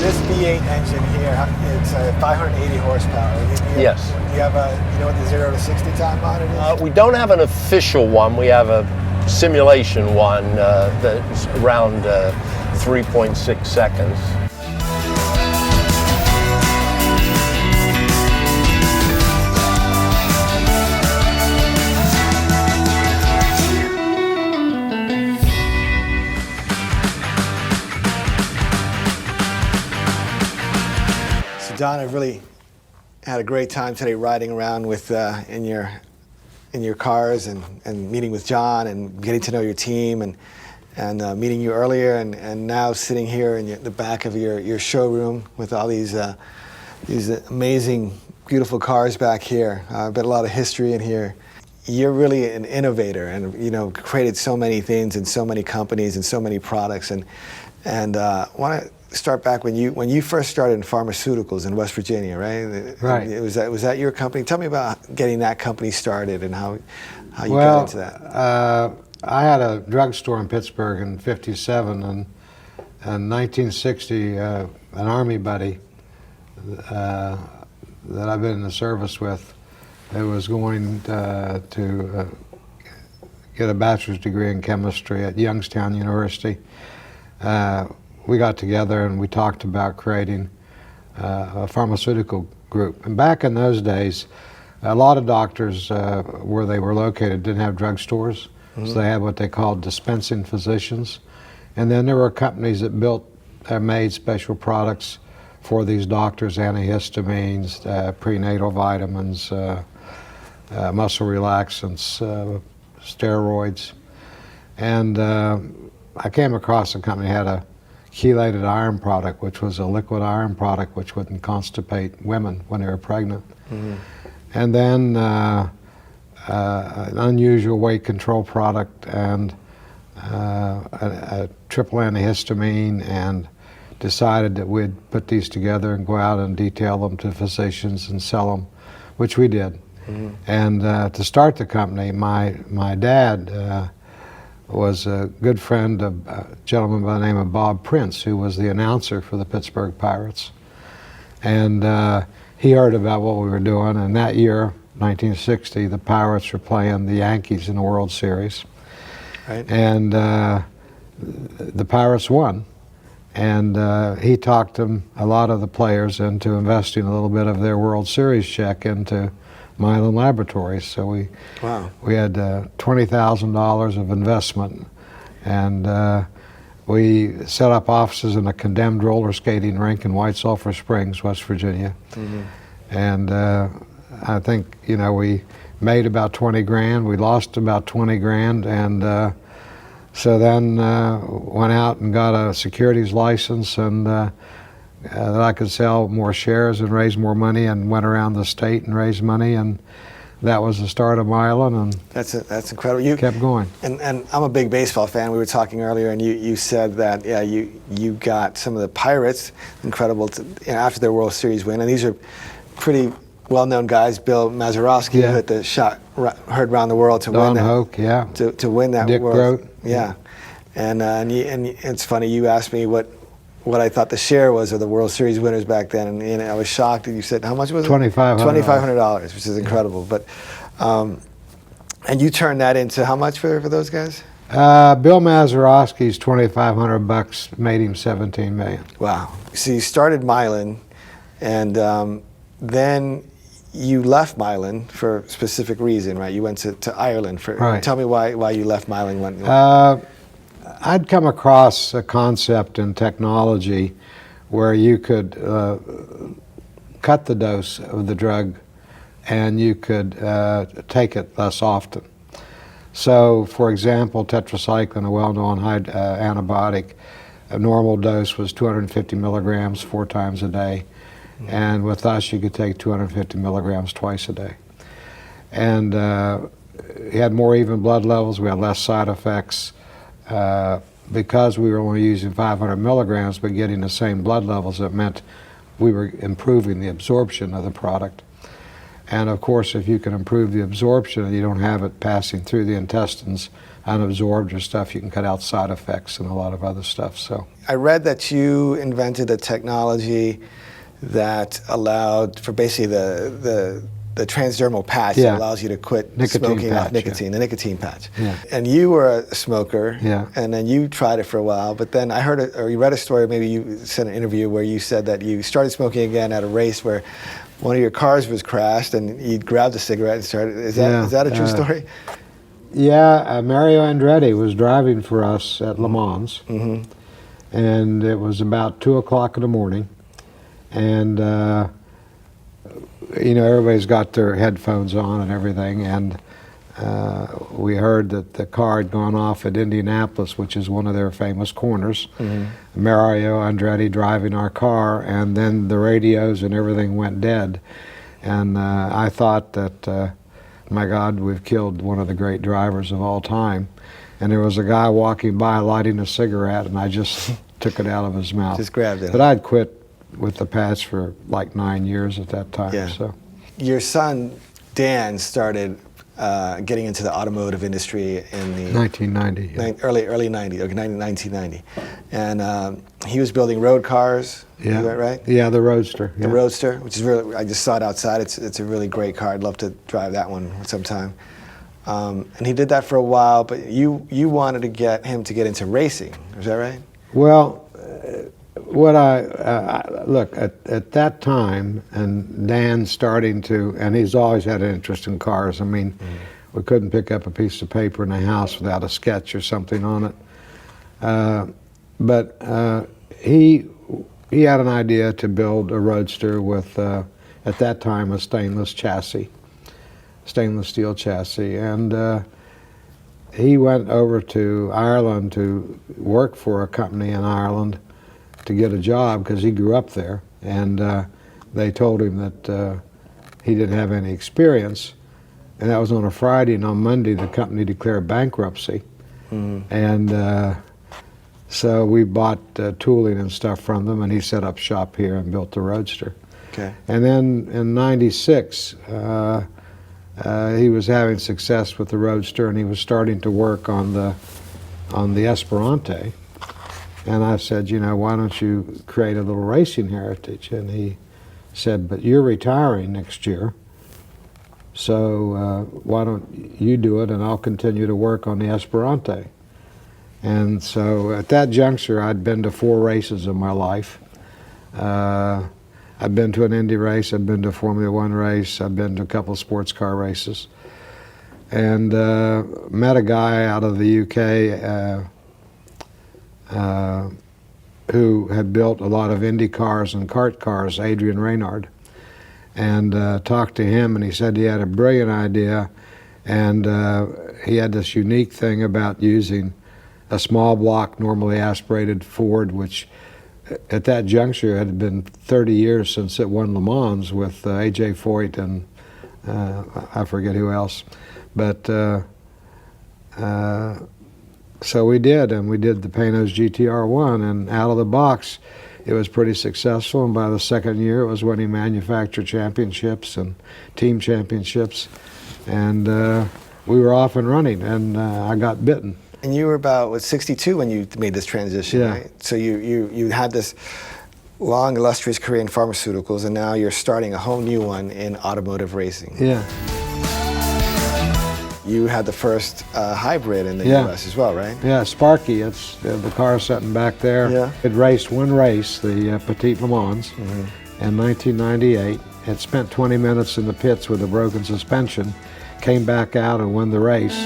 this V8 engine here, it's 580 horsepower. Yes. Do you have you know what the 0 to 60 time on it is? We don't have an official one. We have a simulation one that's around 3.6 seconds. Don, I really had a great time today riding around with in your cars and meeting with John and getting to know your team and meeting you earlier and now sitting here in the back of your showroom with all these amazing, beautiful cars back here. I've got a lot of history in here. You're really an innovator and created so many things and so many companies and so many products and want to start back when you first started in pharmaceuticals in West Virginia, right? Right. Was that your company? Tell me about getting that company started and how you got into that. I had a drugstore in Pittsburgh in '57, and in 1960, an Army buddy that I've been in the service with, who was going to get a bachelor's degree in chemistry at Youngstown University. We got together and we talked about creating a pharmaceutical group. And back in those days, a lot of doctors where they were located didn't have drugstores, so they had what they called dispensing physicians. And then there were companies that made special products for these doctors, antihistamines, prenatal vitamins, muscle relaxants, steroids. And I came across a company that had a chelated iron product, which was a liquid iron product which wouldn't constipate women when they were pregnant. And then an unusual weight control product and a triple antihistamine, and decided that we'd put these together and go out and detail them to physicians and sell them, which we did. And to start the company, my dad was a good friend of a gentleman by the name of Bob Prince, who was the announcer for the Pittsburgh Pirates. And he heard about what we were doing, and that year, 1960, the Pirates were playing the Yankees in the World Series. Right. And the Pirates won. And he talked a lot of the players into investing a little bit of their World Series check into Mylan Laboratories. So we had $20,000 of investment, and we set up offices in a condemned roller skating rink in White Sulphur Springs, West Virginia. And I think we made about 20 grand. We lost about 20 grand, and so then went out and got a securities license, and that I could sell more shares and raise more money, and went around the state and raised money, and that was the start of Mylan, and that's incredible. You kept going. And I'm a big baseball fan. We were talking earlier, and you said that you got some of the Pirates, incredible, after their World Series win, and these are pretty well-known guys. Bill Mazeroski, who hit the shot heard around the world to Don win that. Hoke, to win that Dick World. Grote. Yeah, and it's funny. You asked me what I thought the share was of the World Series winners back then, and I was shocked that you said, how much was it? $2,500, which is incredible. But and you turned that into how much for those guys? Bill Mazeroski's $2,500 made him $17 million. Wow. So you started Mylan, and then you left Mylan for a specific reason, right? You went to Ireland for. Right. Tell me why you left Mylan. I'd come across a concept in technology where you could cut the dose of the drug and you could take it less often. So, for example, tetracycline, a well-known antibiotic, a normal dose was 250 milligrams 4 times a day. And with us, you could take 250 milligrams twice a day. And we had more even blood levels, we had less side effects. Because we were only using 500 milligrams but getting the same blood levels, it meant we were improving the absorption of the product. And of course, if you can improve the absorption and you don't have it passing through the intestines unabsorbed or stuff, you can cut out side effects and a lot of other stuff. So I read that you invented a technology that allowed for basically the transdermal patch that allows you to quit smoking off nicotine, the nicotine patch. Yeah. And you were a smoker, Yeah. and then you tried it for a while, but then I heard or you read a story, maybe you said an interview where you said that you started smoking again at a race where one of your cars was crashed and you grabbed a cigarette and started. Is that a true story? Yeah, Mario Andretti was driving for us at Le Mans, and it was about 2 o'clock in the morning, and you know, everybody's got their headphones on and everything, and we heard that the car had gone off at Indianapolis, which is one of their famous corners. Mario Andretti driving our car, and then the radios and everything went dead, and I thought that my God, we've killed one of the great drivers of all time. And there was a guy walking by lighting a cigarette, and I just took it out of his mouth. Just grabbed it. But I'd quit with the patch for like 9 years at that time. Yeah. So. Your son, Dan, started getting into the automotive industry in the 1990. Yeah. early 90s, okay, 1990. And he was building road cars, Yeah. is that right? Yeah, the Roadster. The Roadster, which is really, I just saw it outside. It's a really great car. I'd love to drive that one sometime. And he did that for a while, but you wanted to get him to get into racing, is that right? Well, what look, at that time, and Dan starting to, and he's always had an interest in cars. I mean, we couldn't pick up a piece of paper in the house without a sketch or something on it. But he had an idea to build a Roadster with, at that time, a stainless steel chassis, and he went over to Ireland to work for a company in Ireland to get a job because he grew up there, and they told him that he didn't have any experience, and that was on a Friday, and on Monday the company declared bankruptcy. And so we bought tooling and stuff from them, and he set up shop here and built the Roadster. Okay. And then in '96 he was having success with the Roadster, and he was starting to work on the Esperante. And I said, you know, why don't you create a little racing heritage? And he said, but you're retiring next year, so why don't you do it, and I'll continue to work on the Esperante. And so at that juncture, I'd been to 4 races in my life. I've been to an Indy race, I've been to a Formula One race, I've been to a couple of sports car races, and met a guy out of the UK who had built a lot of Indy cars and kart cars, Adrian Reynard, and talked to him, and he said he had a brilliant idea, and he had this unique thing about using a small block, normally aspirated Ford, which at that juncture had been 30 years since it won Le Mans with A.J. Foyt and I forget who else. But so we did, and we did the Panoz GTR1, and out of the box it was pretty successful, and by the second year it was winning manufacturer championships and team championships, and we were off and running, and I got bitten. And you were about 62 when you made this transition, Yeah. right? So you had this long, illustrious career in pharmaceuticals, and now you're starting a whole new one in automotive racing. Yeah. You had the first hybrid in the U.S. as well, right? Yeah, Sparky. It's the car sitting back there. Yeah. It raced one race, the Petite Le Mans, in 1998. It spent 20 minutes in the pits with a broken suspension, came back out and won the race.